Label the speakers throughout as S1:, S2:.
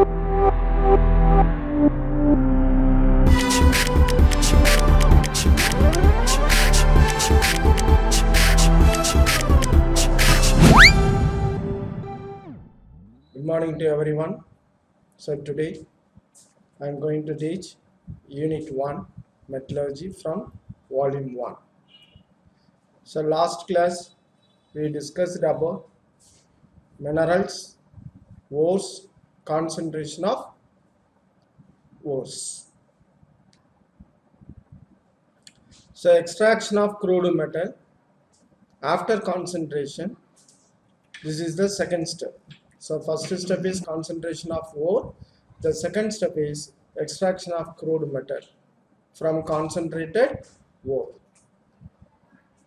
S1: Good morning to everyone. So today I am going to teach Unit 1 Metallurgy from Volume 1. So last class we discussed about minerals, ores, concentration of ores. So extraction of crude metal after concentration, this is the second step. So first step is concentration of ore. The second step is extraction of crude metal from concentrated ore.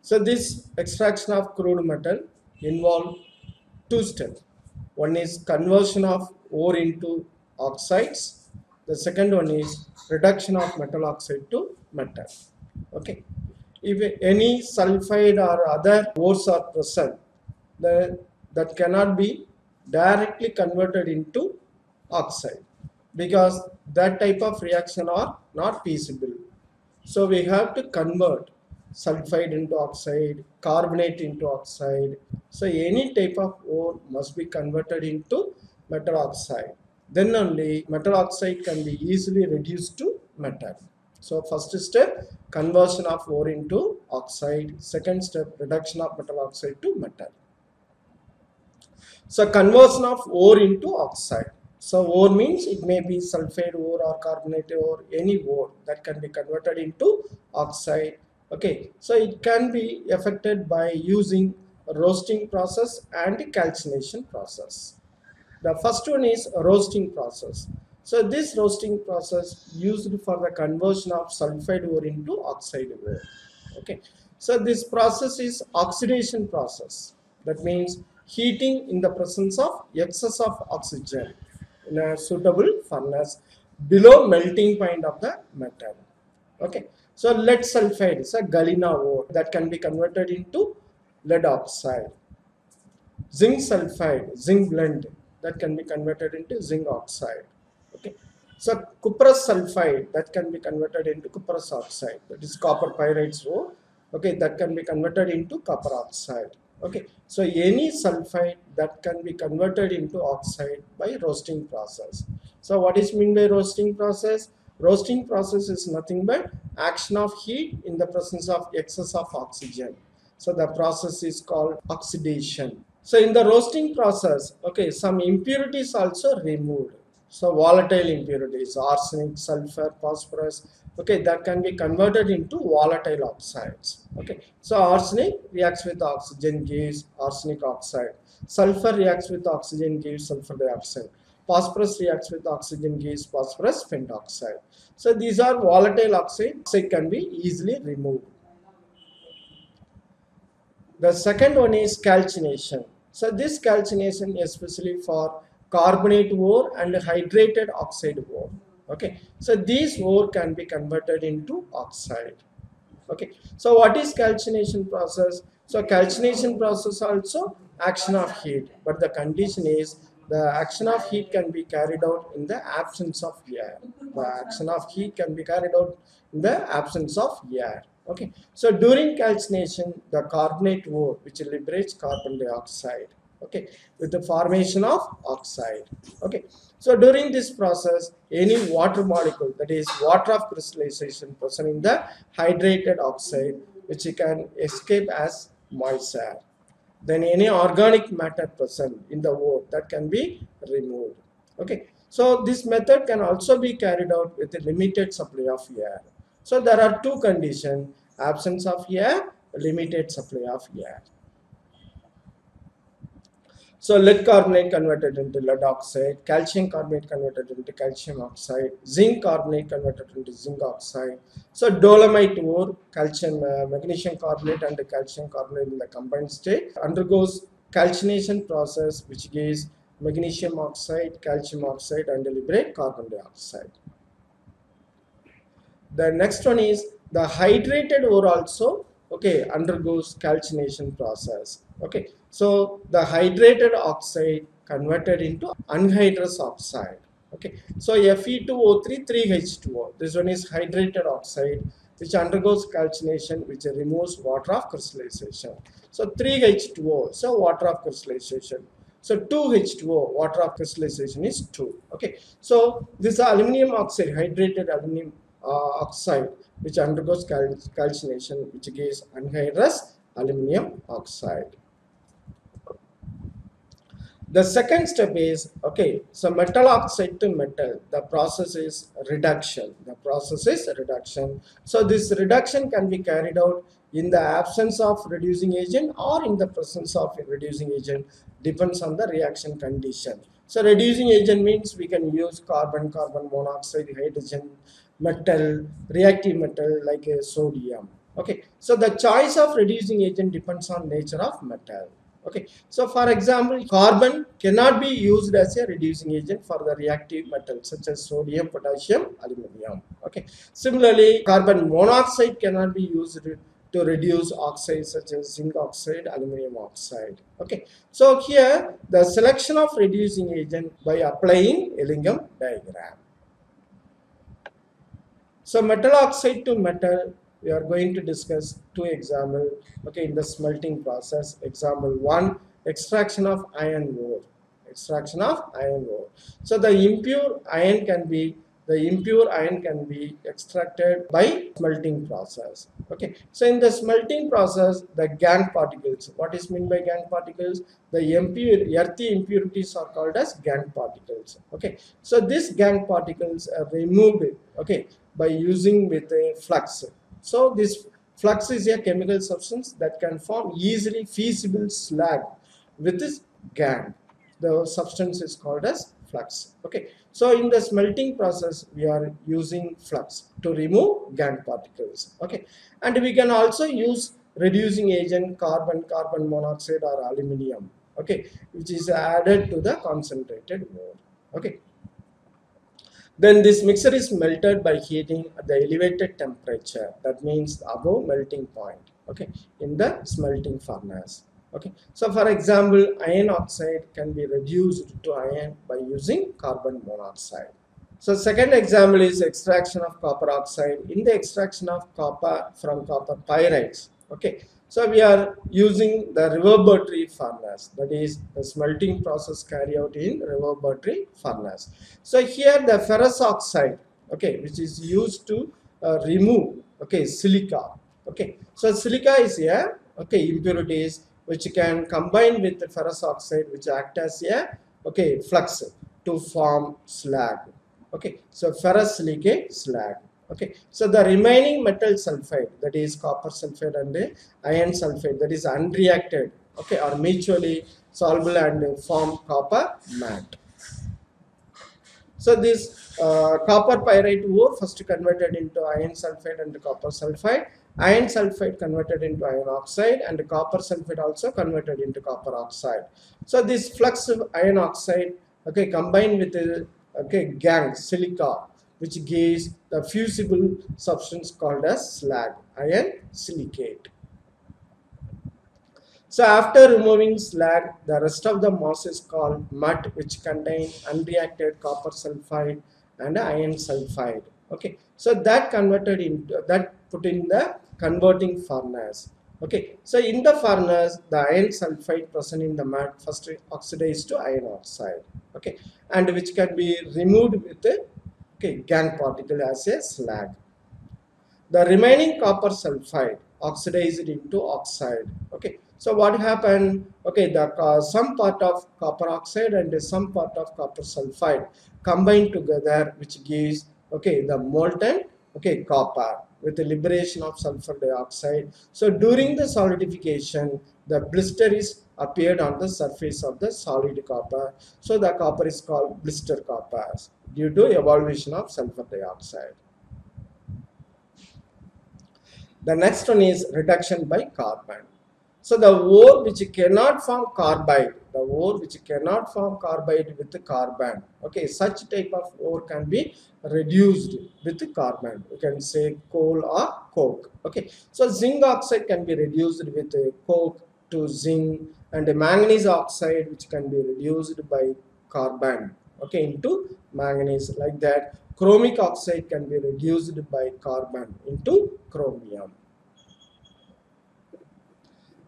S1: So this extraction of crude metal involve two steps. One is conversion of ore into oxides. The second one is reduction of metal oxide to metal. Okay. If any sulfide or other ores are present, that cannot be directly converted into oxide because that type of reaction are not feasible. So we have to convert sulfide into oxide, carbonate into oxide. So any type of ore must be converted into metal oxide. Then only metal oxide can be easily reduced to metal. So first step, conversion of ore into oxide. Second step, reduction of metal oxide to metal. So conversion of ore into oxide. So ore means it may be sulfide ore or carbonate ore, any ore that can be converted into oxide. Okay, so it can be affected by using roasting process and calcination process. The first one is roasting process. So this roasting process used for the conversion of sulfide ore into oxide ore. Okay, so this process is oxidation process. That means heating in the presence of excess of oxygen in a suitable furnace below melting point of the metal. Okay, so lead sulfide is a galena ore that can be converted into lead oxide. Zinc sulfide, zinc blend, that can be converted into zinc oxide. Okay, so cuprous sulfide that can be converted into cuprous oxide, that is copper pyrites ore. Okay, that can be converted into copper oxide. Okay, so any sulfide that can be converted into oxide by roasting process. So what is mean by roasting process? Roasting process is nothing but action of heat in the presence of excess of oxygen. So the process is called oxidation. So in the roasting process, okay, some impurities also removed. So volatile impurities, arsenic, sulfur, phosphorus, okay, that can be converted into volatile oxides. Okay, so arsenic reacts with oxygen, gives arsenic oxide. Sulfur reacts with oxygen, gives sulfur dioxide. Phosphorus reacts with oxygen, gives phosphorus pentoxide. So these are volatile oxides, so it can be easily removed. The second one is calcination. So this calcination especially for carbonate ore and hydrated oxide ore. Okay, so these ore can be converted into oxide. Okay, so what is calcination process? So calcination process also action of heat, but the condition is the action of heat can be carried out in the absence of air. The action of heat can be carried out in the absence of air. Okay, so during calcination, the carbonate ore which liberates carbon dioxide. Okay, with the formation of oxide. Okay, so during this process, any water molecule, that is water of crystallization present in the hydrated oxide, which can escape as moisture. Then any organic matter present in the ore, that can be removed. Okay, so this method can also be carried out with a limited supply of air. So there are two conditions: absence of air, limited supply of air. So lead carbonate converted into lead oxide, calcium carbonate converted into calcium oxide, zinc carbonate converted into zinc oxide. So dolomite ore, calcium, magnesium carbonate and calcium carbonate in the combined state undergoes calcination process, which gives magnesium oxide, calcium oxide and liberate carbon dioxide. The next one is the hydrated ore also, okay, undergoes calcination process. Okay, so the hydrated oxide converted into anhydrous oxide. Okay, so Fe2O3 3H2O. This one is hydrated oxide which undergoes calcination, which removes water of crystallization. So 3H2O, so water of crystallization. So 2H2O, water of crystallization is 2. Okay, so this aluminum oxide, hydrated aluminum oxide, which undergoes calcination, which gives anhydrous aluminum oxide. The second step is, okay, so metal oxide to metal, the process is reduction. The process is reduction. So this reduction can be carried out in the absence of reducing agent or in the presence of a reducing agent, depends on the reaction condition. So reducing agent means we can use carbon, carbon monoxide, hydrogen, metal, reactive metal like a sodium. Okay, so the choice of reducing agent depends on nature of metal. Okay, so for example, carbon cannot be used as a reducing agent for the reactive metals such as sodium, potassium, aluminum. Okay, similarly, carbon monoxide cannot be used to reduce oxides such as zinc oxide, aluminum oxide. Okay, so here the selection of reducing agent by applying Ellingham diagram. So metal oxide to metal, we are going to discuss two examples, okay, in the smelting process. Example 1, extraction of iron ore. Extraction of iron ore. So the impure iron can be extracted by smelting process. Okay, so in the smelting process, the gangue particles. What is meant by gangue particles? The earthy impurities are called as gangue particles. Okay, so these gangue particles are removed. Okay, by using with a flux. So this flux is a chemical substance that can form easily feasible slag with this gangue. The substance is called as flux. Okay, so in the smelting process we are using flux to remove gangue particles. Okay, and we can also use reducing agent carbon, carbon monoxide or aluminum. Okay, which is added to the concentrated ore. Okay, then this mixture is melted by heating at the elevated temperature. That means above melting point. Okay, in the smelting furnace. Okay, so for example, iron oxide can be reduced to iron by using carbon monoxide. So second example is extraction of copper oxide. In the extraction of copper from copper pyrites. Okay, so we are using the reverberatory furnace, that is the smelting process carried out in reverberatory furnace. So here the ferrous oxide, okay, which is used to remove, okay, silica. Okay, so silica is here, okay, impurities which can combine with the ferrous oxide, which act as a, okay, flux to form slag. Okay, so ferrous silicate slag. Okay, so the remaining metal sulfide, that is copper sulfide and iron sulfide, that is unreacted, okay, are mutually soluble and form copper matte. So this copper pyrite ore first converted into iron sulfide and copper sulfide, iron sulfide converted into iron oxide, and copper sulfide also converted into copper oxide. So this flux of iron oxide, okay, combined with the, okay, gangue silica, which gives the fusible substance called as slag, iron silicate. So after removing slag, the rest of the mass is called mud, which contain unreacted copper sulfide and iron sulfide. Okay, so that converted into, that put in the converting furnace. Okay, so in the furnace, the iron sulfide present in the mud first oxidized to iron oxide. Okay, and which can be removed with a, okay, gangue particle as a slag. The remaining copper sulfide oxidized into oxide. Okay, so what happened? Okay, the some part of copper oxide and some part of copper sulfide combined together, which gives, okay, the molten, okay, copper with the liberation of sulfur dioxide. So during the solidification, the blister is appeared on the surface of the solid copper. So the copper is called blister copper due to evaporation of sulfur dioxide. The next one is reduction by carbon. So the ore which cannot form carbide, the ore which cannot form carbide with the carbon, okay, such type of ore can be reduced with carbon. You can say coal or coke. Okay, so zinc oxide can be reduced with coke to zinc, and manganese oxide which can be reduced by carbon, okay, into manganese, like that. Chromic oxide can be reduced by carbon into chromium.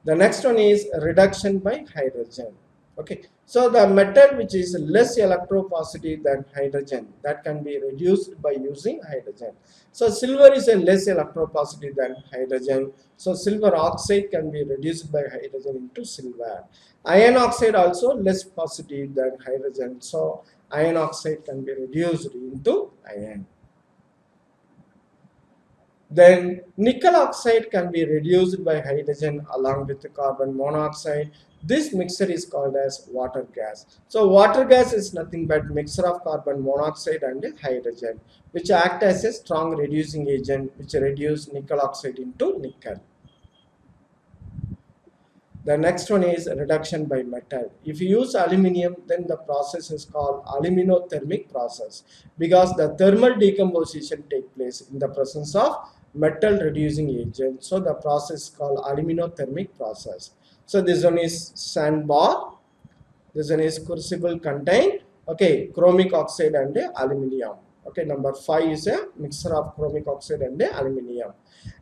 S1: The next one is reduction by hydrogen. Okay, so the metal which is less electropositive than hydrogen, that can be reduced by using hydrogen. So silver is a less electropositive than hydrogen. So silver oxide can be reduced by hydrogen into silver. Iron oxide also less positive than hydrogen. So iron oxide can be reduced into iron. Then nickel oxide can be reduced by hydrogen along with the carbon monoxide. This mixture is called as water gas. So water gas is nothing but mixture of carbon monoxide and hydrogen, which act as a strong reducing agent which reduce nickel oxide into nickel. The next one is reduction by metal. If you use aluminium, then the process is called aluminothermic process, because the thermal decomposition takes place in the presence of metal reducing agent. So the process is called aluminothermic process. So this one is sandbar, this one is crucible contain, okay, chromic oxide and aluminium. Okay, number 5 is a mixture of chromic oxide and aluminium.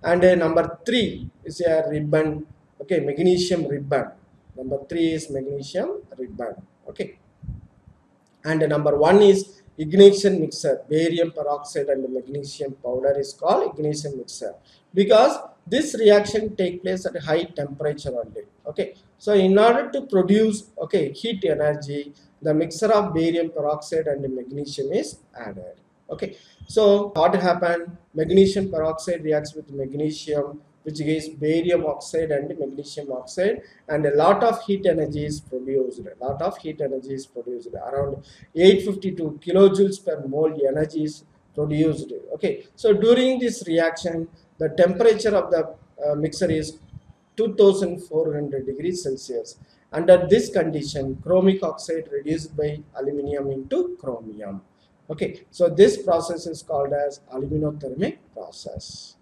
S1: And number 3 is a ribbon. Okay, magnesium ribbon. Number 3 is magnesium ribbon. Okay, and number 1 is ignition mixer. Barium peroxide and magnesium powder is called ignition mixer, because this reaction take place at high temperature only. Okay, so in order to produce, okay, heat energy, the mixture of barium peroxide and magnesium is added. Okay, so what happened? Magnesium peroxide reacts with magnesium, which gives barium oxide and magnesium oxide, and a lot of heat energy is produced. Around 852 kilojoules per mole energy is produced. Okay, so during this reaction, the temperature of the mixture is 2400 degrees Celsius. Under this condition, chromic oxide reduced by aluminium into chromium. Okay, so this process is called as aluminothermic process.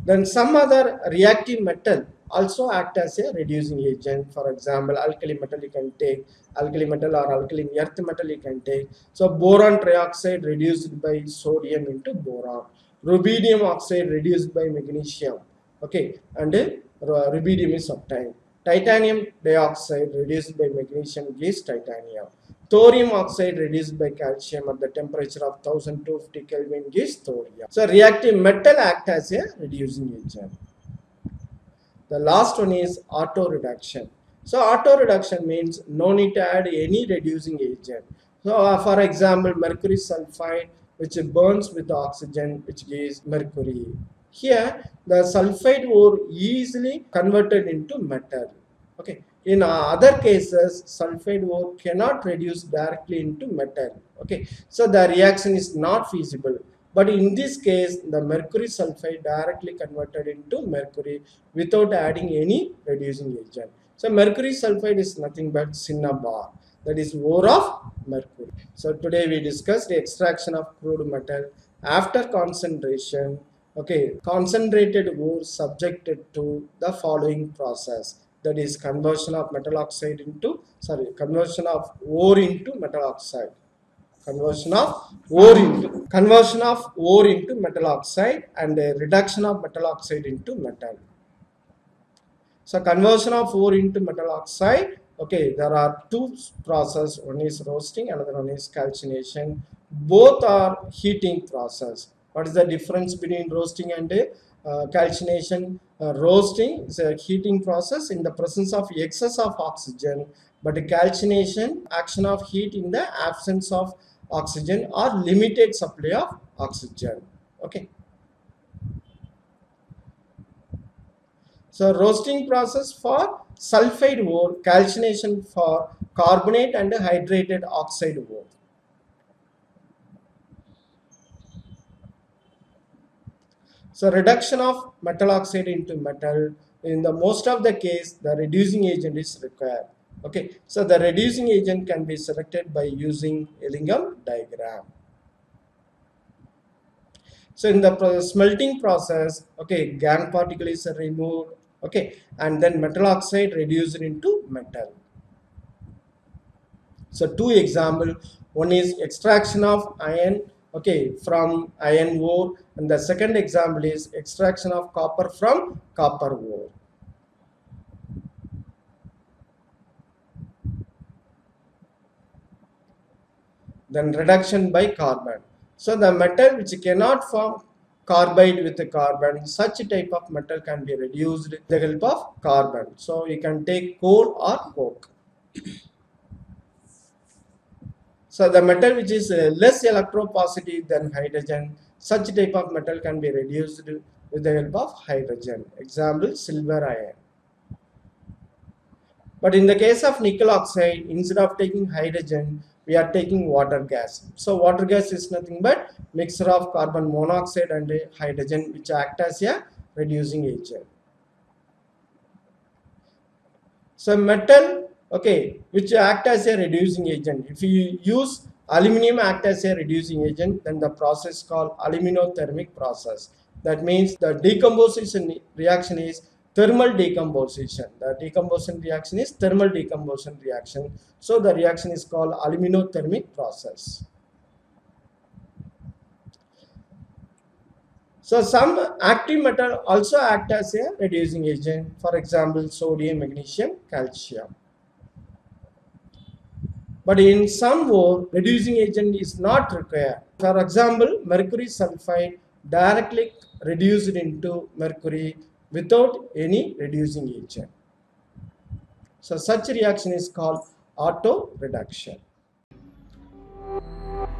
S1: Then some other reactive metal also act as a reducing agent. For example, alkali metal you can take, alkali metal or alkaline earth metal you can take. So boron trioxide reduced by sodium into boron. Rubidium oxide reduced by magnesium. Okay, and rubidium is obtained. Titanium dioxide reduced by magnesium gives titanium. Thorium oxide reduced by calcium at the temperature of 1250 Kelvin gives thorium. So reactive metal act as a reducing agent. The last one is auto reduction. So auto reduction means no need to add any reducing agent. So for example, mercury sulfide, which burns with oxygen, which gives mercury. Here the sulfide ore easily converted into metal. Okay. In other cases, sulfide ore cannot reduce directly into metal. Okay, so the reaction is not feasible. But in this case, the mercury sulfide directly converted into mercury without adding any reducing agent. So mercury sulfide is nothing but cinnabar, that is ore of mercury. So today we discussed the extraction of crude metal after concentration. Okay, concentrated ore subjected to the following process, that is conversion of metal oxide into, conversion of ore into metal oxide. Conversion of ore into metal oxide, and a reduction of metal oxide into metal. So conversion of ore into metal oxide, okay, there are two processes. One is roasting, another one is calcination. Both are heating process. What is the difference between roasting and calcination? Roasting is a heating process in the presence of excess of oxygen, but calcination, action of heat in the absence of oxygen or limited supply of oxygen. Okay. So roasting process for sulfide ore, calcination for carbonate and hydrated oxide ore. So reduction of metal oxide into metal, in the most of the case, the reducing agent is required. Okay, so the reducing agent can be selected by using Ellingham diagram. So in the smelting process, okay, gangue particle is removed, okay, and then metal oxide reduced into metal. So two example, one is extraction of iron, okay, from iron ore, and the second example is extraction of copper from copper ore. Then reduction by carbon. So the metal which cannot form carbide with the carbon, such type of metal can be reduced with the help of carbon. So you can take coal or coke. So the metal which is less electropositive than hydrogen, such type of metal can be reduced with the help of hydrogen. Example, silver iron. But in the case of nickel oxide, instead of taking hydrogen, we are taking water gas. So water gas is nothing but mixture of carbon monoxide and hydrogen, which act as a reducing agent. So metal, okay, which act as a reducing agent. If you use aluminum act as a reducing agent, then the process called aluminothermic process. That means the decomposition reaction is thermal decomposition. The decomposition reaction is thermal decomposition reaction. So the reaction is called aluminothermic process. So some active metal also act as a reducing agent. For example, sodium, magnesium, calcium. But in some ore, reducing agent is not required. For example, mercury sulfide directly reduced into mercury without any reducing agent. So such reaction is called auto reduction.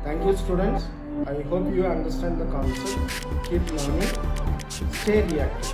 S1: Thank you, students. I hope you understand the concept. Keep learning. Stay reactive.